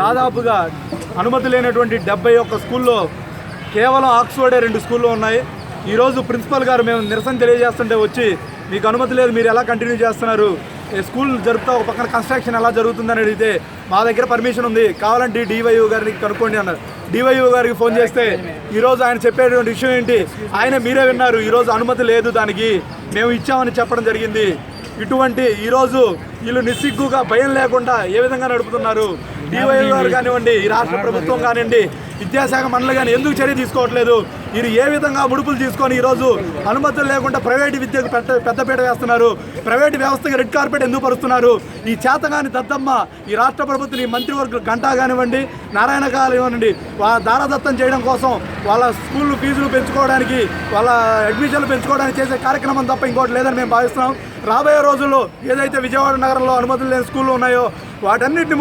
దాదాపుగా అనుమతి లేనటువంటి 71 స్కూల్లో కేవలం ఆక్స్ఫర్డే 2 స్కూల్లో ఉన్నాయి. ఈరోజు ప్రిన్సిపల్ గారు మేము నిరసన తెలియజేస్తుంటే వచ్చి మీకు అనుమతి లేదు, మీరు ఎలా కంటిన్యూ చేస్తున్నారు, స్కూల్ జరుపుతా ఒక పక్కన కన్స్ట్రక్షన్ ఎలా జరుగుతుందని అడిగితే మా దగ్గర పర్మిషన్ ఉంది, కావాలంటే డివైఓ గారికి కనుక్కోండి అన్నారు. డివైఓ గారికి ఫోన్ చేస్తే ఈరోజు ఆయన చెప్పేటువంటి విషయం ఏంటి, ఆయన మీరే విన్నారు, ఈరోజు అనుమతి లేదు, దానికి మేము ఇచ్చామని చెప్పడం జరిగింది. ఇటువంటి ఈరోజు వీళ్ళు నిస్సిగ్గుగా భయం లేకుండా ఏ విధంగా నడుపుతున్నారు. డివైఓ గారు కానివ్వండి, ఈ రాష్ట్ర ప్రభుత్వం కానివ్వండి, విద్యాశాఖ మండలి కానీ ఎందుకు చర్య తీసుకోవట్లేదు? వీరు ఏ విధంగా ముడుపులు తీసుకొని ఈరోజు అనుమతులు లేకుండా ప్రైవేటు విద్యకు పెద్దపీట వేస్తున్నారు, ప్రైవేటు వ్యవస్థకి రెడ్ కార్పెట్ ఎందుకు పరుస్తున్నారు? ఈ చేతగాని దద్దమ్మ ఈ రాష్ట్ర ప్రభుత్వం, ఈ మంత్రివర్గ గంటా కానివ్వండి, నారాయణ కానివ్వండి, దారాదత్తం చేయడం కోసం వాళ్ళ స్కూల్ ఫీజులు పెంచుకోవడానికి, వాళ్ళ అడ్మిషన్లు పెంచుకోవడానికి చేసే కార్యక్రమం తప్ప ఇంకోటి లేదని మేము భావిస్తున్నాం. రాబోయే రోజుల్లో ఏదైతే విజయవాడ నగరంలో అనుమతులు లేని స్కూళ్ళు ఉన్నాయో వాటన్నిటిని